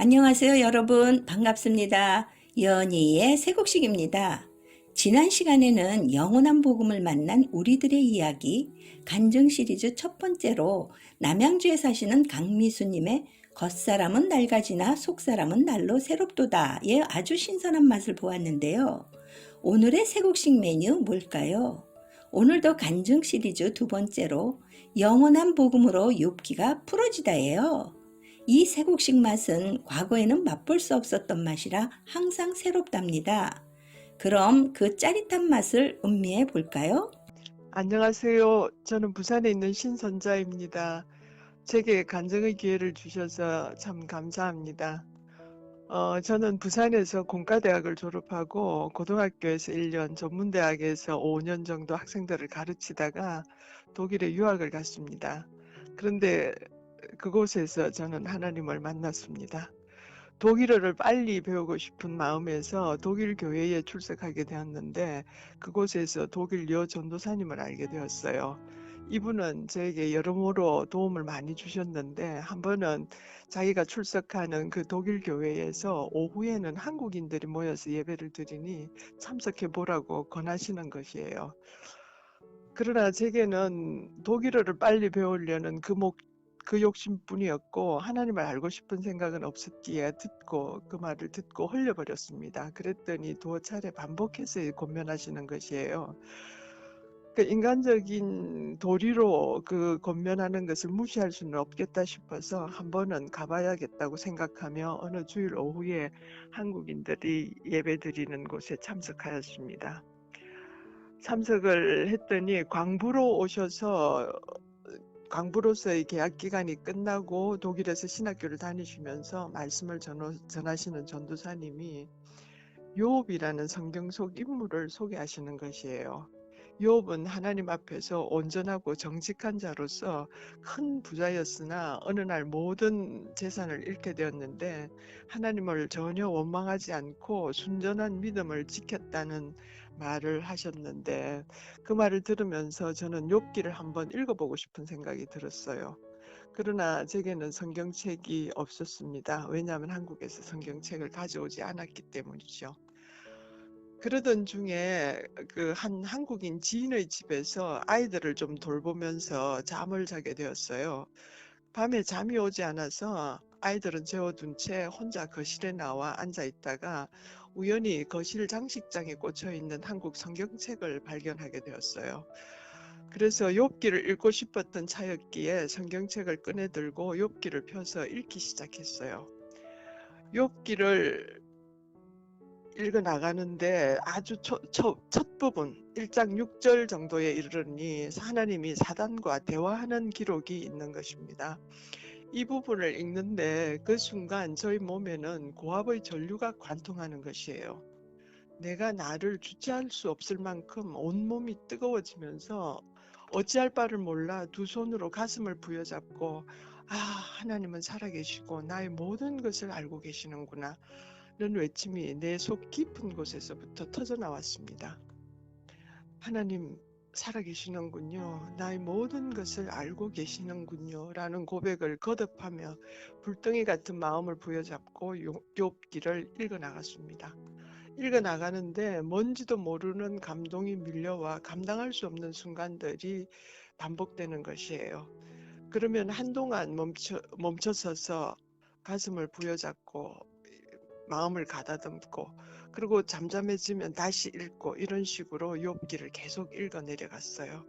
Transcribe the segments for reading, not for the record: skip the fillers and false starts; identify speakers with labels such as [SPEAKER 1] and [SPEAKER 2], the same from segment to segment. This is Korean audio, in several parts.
[SPEAKER 1] 안녕하세요, 여러분. 반갑습니다. 연희의 새곡식입니다. 지난 시간에는 영원한 복음을 만난 우리들의 이야기 간증 시리즈 첫 번째로 남양주에 사시는 강미수님의 겉사람은 낡아지나 속사람은 날로 새롭도다의 아주 신선한 맛을 보았는데요. 오늘의 새곡식 메뉴 뭘까요? 오늘도 간증 시리즈 두 번째로 영원한 복음으로 욥기가 풀어지다예요. 이 새곡식 맛은 과거에는 맛볼 수 없었던 맛이라 항상 새롭답니다. 그럼 그 짜릿한 맛을 음미해 볼까요?
[SPEAKER 2] 안녕하세요. 저는 부산에 있는 신선자입니다. 제게 간증의 기회를 주셔서 참 감사합니다. 저는 부산에서 공과대학을 졸업하고 고등학교에서 1년, 전문대학에서 5년 정도 학생들을 가르치다가 독일에 유학을 갔습니다. 그런데 그곳에서 저는 하나님을 만났습니다. 독일어를 빨리 배우고 싶은 마음에서 독일 교회에 출석하게 되었는데 그곳에서 독일 여 전도사님을 알게 되었어요. 이분은 저에게 여러모로 도움을 많이 주셨는데 한 번은 자기가 출석하는 그 독일 교회에서 오후에는 한국인들이 모여서 예배를 드리니 참석해 보라고 권하시는 것이에요. 그러나 제게는 독일어를 빨리 배우려는 그 욕심뿐이었고 하나님을 알고 싶은 생각은 없었기에 그 말을 듣고 흘려버렸습니다. 그랬더니 두어 차례 반복해서 권면하시는 것이에요. 그 인간적인 도리로 그 권면하는 것을 무시할 수는 없겠다 싶어서 한 번은 가봐야겠다고 생각하며 어느 주일 오후에 한국인들이 예배드리는 곳에 참석하였습니다. 참석을 했더니 광부로서의 계약 기간이 끝나고 독일에서 신학교를 다니시면서 말씀을 전하시는 전도사님이 욥이라는 성경 속 인물을 소개하시는 것이에요. 욥은 하나님 앞에서 온전하고 정직한 자로서 큰 부자였으나 어느 날 모든 재산을 잃게 되었는데 하나님을 전혀 원망하지 않고 순전한 믿음을 지켰다는 말을 하셨는데 그 말을 들으면서 저는 욥기를 한번 읽어보고 싶은 생각이 들었어요. 그러나 제게는 성경책이 없었습니다. 왜냐하면 한국에서 성경책을 가져오지 않았기 때문이죠. 그러던 중에 그 한 한국인 지인의 집에서 아이들을 좀 돌보면서 잠을 자게 되었어요. 밤에 잠이 오지 않아서 아이들은 재워둔 채 혼자 거실에 나와 앉아 있다가 우연히 거실 장식장에 꽂혀 있는 한국 성경책을 발견하게 되었어요. 그래서 욥기를 읽고 싶었던 차였기에 성경책을 꺼내 들고 욥기를 펴서 읽기 시작했어요. 욥기를 읽어 나가는데 아주 첫 부분 1장 6절 정도에 이르르니 하나님이 사단과 대화하는 기록이 있는 것입니다. 이 부분을 읽는데 그 순간 저희 몸에는 고압의 전류가 관통하는 것이에요. 내가 나를 주체할 수 없을 만큼 온몸이 뜨거워지면서 어찌할 바를 몰라 두 손으로 가슴을 부여잡고 하나님은 살아계시고 나의 모든 것을 알고 계시는구나 는 외침이 내 속 깊은 곳에서부터 터져나왔습니다. 하나님 살아계시는군요. 나의 모든 것을 알고 계시는군요. 라는 고백을 거듭하며 불덩이 같은 마음을 부여잡고 욥기를 읽어나갔습니다. 읽어나가는데 뭔지도 모르는 감동이 밀려와 감당할 수 없는 순간들이 반복되는 것이에요. 그러면 한동안 멈춰서서 가슴을 부여잡고 마음을 가다듬고 그리고 잠잠해지면 다시 읽고 이런 식으로 욥기를 계속 읽어 내려갔어요.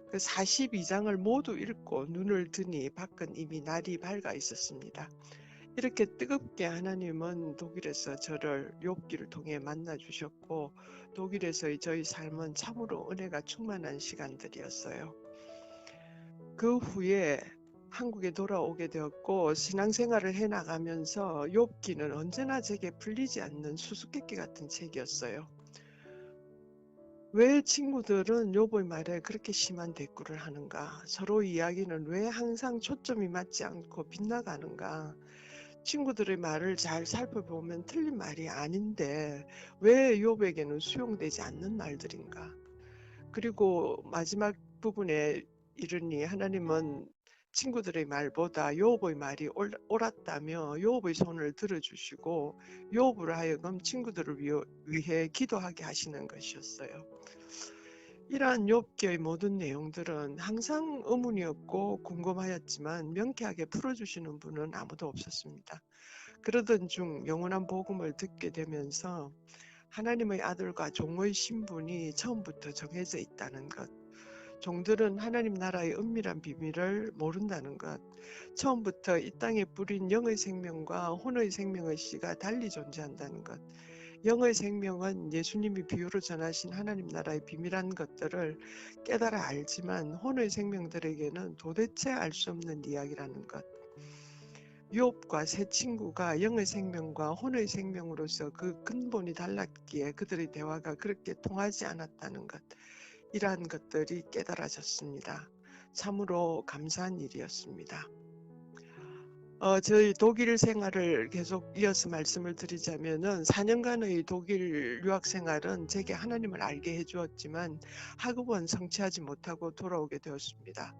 [SPEAKER 2] 그 42장을 모두 읽고 눈을 드니 밖은 이미 날이 밝아 있었습니다. 이렇게 뜨겁게 하나님은 독일에서 저를 욥기를 통해 만나 주셨고 독일에서의 저희 삶은 참으로 은혜가 충만한 시간들이었어요. 그 후에 한국에 돌아오게 되었고 신앙생활을 해나가면서 욥기는 언제나 제게 풀리지 않는 수수께끼 같은 책이었어요. 왜 친구들은 욥의 말에 그렇게 심한 대꾸를 하는가? 서로 이야기는 왜 항상 초점이 맞지 않고 빗나가는가? 친구들의 말을 잘 살펴보면 틀린 말이 아닌데 왜 욥에게는 수용되지 않는 말들인가? 그리고 마지막 부분에 이르니 하나님은 친구들의 말보다 요업의 말이 옳았다며 요업의 손을 들어주시고 요업으로 하여금 친구들을 위해 기도하게 하시는 것이었어요. 이러한 욥기의 모든 내용들은 항상 의문이었고 궁금하였지만 명쾌하게 풀어주시는 분은 아무도 없었습니다. 그러던 중 영원한 복음을 듣게 되면서 하나님의 아들과 종의 신분이 처음부터 정해져 있다는 것, 종들은 하나님 나라의 은밀한 비밀을 모른다는 것, 처음부터 이 땅에 뿌린 영의 생명과 혼의 생명의 씨가 달리 존재한다는 것, 영의 생명은 예수님이 비유로 전하신 하나님 나라의 비밀한 것들을 깨달아 알지만 혼의 생명들에게는 도대체 알 수 없는 이야기라는 것, 욥과 세 친구가 영의 생명과 혼의 생명으로서 그 근본이 달랐기에 그들의 대화가 그렇게 통하지 않았다는 것, 이러한 것들이 깨달아졌습니다. 참으로 감사한 일이었습니다. 저희 독일 생활을 계속 이어서 말씀을 드리자면은 4년간의 독일 유학 생활은 제게 하나님을 알게 해주었지만 학업은 성취하지 못하고 돌아오게 되었습니다.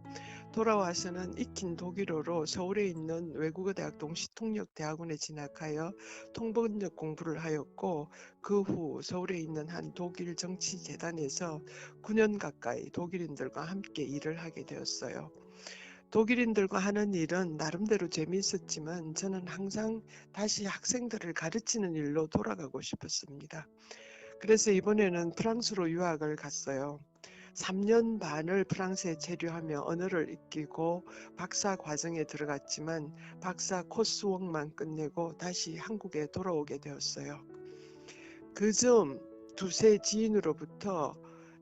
[SPEAKER 2] 돌아와서는 익힌 독일어로 서울에 있는 외국어 대학 동시통역대학원에 진학하여 통번역 공부를 하였고 그 후 서울에 있는 한 독일 정치재단에서 9년 가까이 독일인들과 함께 일을 하게 되었어요. 독일인들과 하는 일은 나름대로 재미있었지만 저는 항상 다시 학생들을 가르치는 일로 돌아가고 싶었습니다. 그래서 이번에는 프랑스로 유학을 갔어요. 3년 반을 프랑스에 체류하며 언어를 익히고 박사 과정에 들어갔지만 박사 코스웍만 끝내고 다시 한국에 돌아오게 되었어요. 그즈음 두세 지인으로부터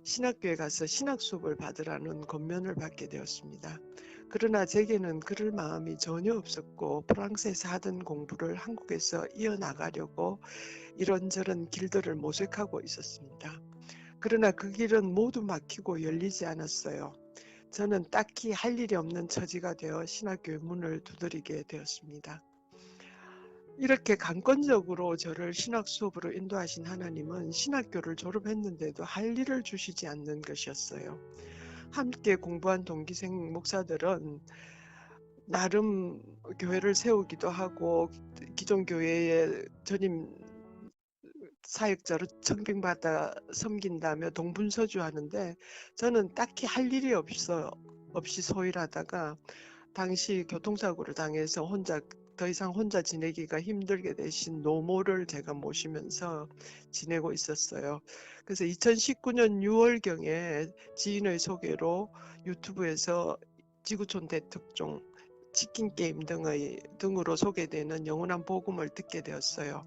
[SPEAKER 2] 신학교에 가서 신학 수업을 받으라는 권면을 받게 되었습니다. 그러나 제게는 그럴 마음이 전혀 없었고 프랑스에서 하던 공부를 한국에서 이어나가려고 이런저런 길들을 모색하고 있었습니다. 그러나 그 길은 모두 막히고 열리지 않았어요. 저는 딱히 할 일이 없는 처지가 되어 신학교의 문을 두드리게 되었습니다. 이렇게 강권적으로 저를 신학 수업으로 인도하신 하나님은 신학교를 졸업했는데도 할 일을 주시지 않는 것이었어요. 함께 공부한 동기생 목사들은 나름 교회를 세우기도 하고 기존 교회의 전임 사역자로 청빙받아 섬긴다며 동분서주하는데 저는 딱히 할 일이 없이 소일하다가 당시 교통사고를 당해서 더 이상 혼자 지내기가 힘들게 되신 노모를 제가 모시면서 지내고 있었어요. 그래서 2019년 6월경에 지인의 소개로 유튜브에서 지구촌 대특종, 치킨게임 등으로 소개되는 영원한 복음을 듣게 되었어요.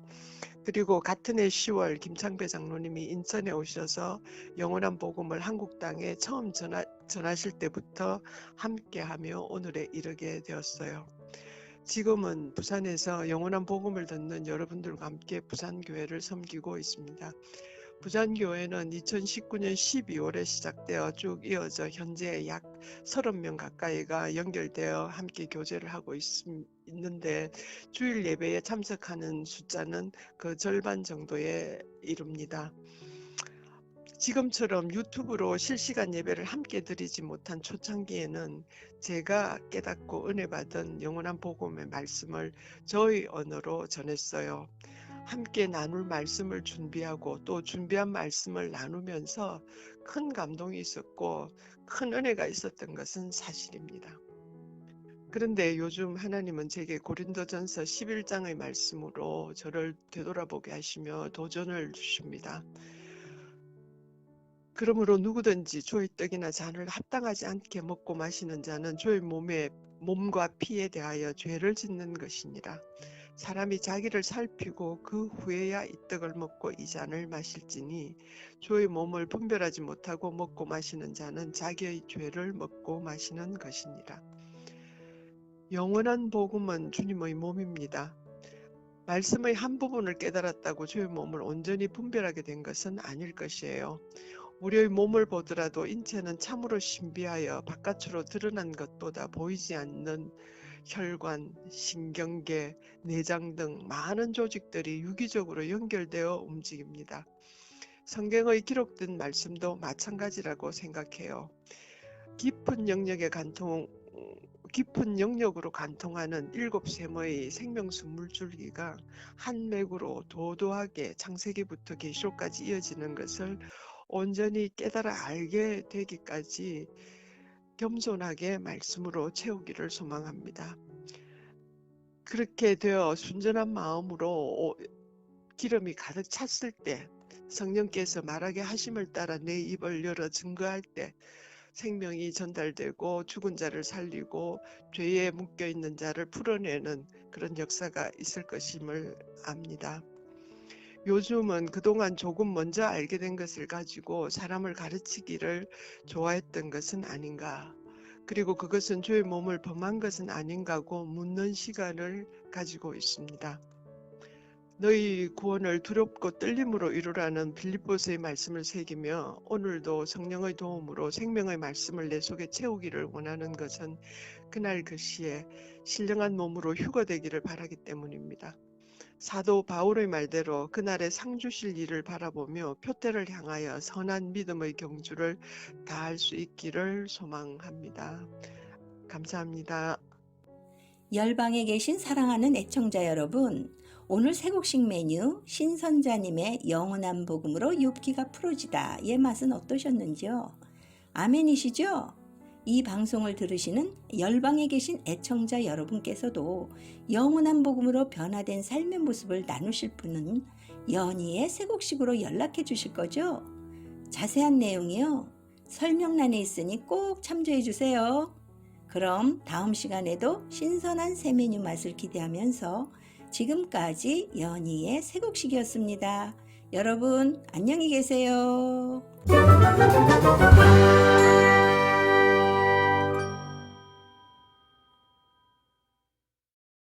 [SPEAKER 2] 그리고 같은 해 10월 김창배 장로님이 인천에 오셔서 영원한 복음을 한국 땅에 처음 전하실 때부터 함께하며 오늘에 이르게 되었어요. 지금은 부산에서 영원한 복음을 듣는 여러분들과 함께 부산교회를 섬기고 있습니다. 부산교회는 2019년 12월에 시작되어 쭉 이어져 현재 약 30명 가까이가 연결되어 함께 교제를 하고 있는데 주일 예배에 참석하는 숫자는 그 절반 정도에 이릅니다. 지금처럼 유튜브로 실시간 예배를 함께 드리지 못한 초창기에는 제가 깨닫고 은혜 받은 영원한 복음의 말씀을 저의 언어로 전했어요. 함께 나눌 말씀을 준비하고 또 준비한 말씀을 나누면서 큰 감동이 있었고 큰 은혜가 있었던 것은 사실입니다. 그런데 요즘 하나님은 제게 고린도전서 11장의 말씀으로 저를 되돌아보게 하시며 도전을 주십니다. 그러므로 누구든지 주의 떡이나 잔을 합당하지 않게 먹고 마시는 자는 주의 몸과 피에 대하여 죄를 짓는 것이니라. 사람이 자기를 살피고 그 후에야 이 떡을 먹고 이 잔을 마실지니 주의 몸을 분별하지 못하고 먹고 마시는 자는 자기의 죄를 먹고 마시는 것이니라. 영원한 복음은 주님의 몸입니다. 말씀의 한 부분을 깨달았다고 주의 몸을 온전히 분별하게 된 것은 아닐 것이에요. 우리의 몸을 보더라도 인체는 참으로 신비하여 바깥으로 드러난 것보다 보이지 않는 혈관, 신경계, 내장 등 많은 조직들이 유기적으로 연결되어 움직입니다. 성경의 기록된 말씀도 마찬가지라고 생각해요. 깊은 영역의 깊은 영역으로 관통하는 7세모의 생명수 물줄기가 한 맥으로 도도하게 창세기부터 계시록까지 이어지는 것을 온전히 깨달아 알게 되기까지 겸손하게 말씀으로 채우기를 소망합니다. 그렇게 되어 순전한 마음으로 기름이 가득 찼을 때, 성령께서 말하게 하심을 따라 내 입을 열어 증거할 때 생명이 전달되고 죽은 자를 살리고 죄에 묶여있는 자를 풀어내는 그런 역사가 있을 것임을 압니다. 요즘은 그동안 조금 먼저 알게 된 것을 가지고 사람을 가르치기를 좋아했던 것은 아닌가, 그리고 그것은 죄의 몸을 범한 것은 아닌가고 묻는 시간을 가지고 있습니다. 너희 구원을 두렵고 떨림으로 이루라는 빌립보서의 말씀을 새기며 오늘도 성령의 도움으로 생명의 말씀을 내 속에 채우기를 원하는 것은 그날 그 시에 신령한 몸으로 휴거되기를 바라기 때문입니다. 사도 바울의 말대로 그날의 상 주실 일을 바라보며 표대를 향하여 선한 믿음의 경주를 다할 수 있기를 소망합니다. 감사합니다.
[SPEAKER 1] 열방에 계신 사랑하는 애청자 여러분, 오늘 새곡식 메뉴 신선자님의 영원한 복음으로 욥기가 풀어지다의 맛은 어떠셨는지요? 아멘이시죠? 이 방송을 들으시는 열방에 계신 애청자 여러분께서도 영원한 복음으로 변화된 삶의 모습을 나누실 분은 연희의 새곡식으로 연락해 주실 거죠? 자세한 내용이요, 설명란에 있으니 꼭 참조해 주세요. 그럼 다음 시간에도 신선한 새 메뉴 맛을 기대하면서 지금까지 연희의 새곡식이었습니다. 여러분 안녕히 계세요.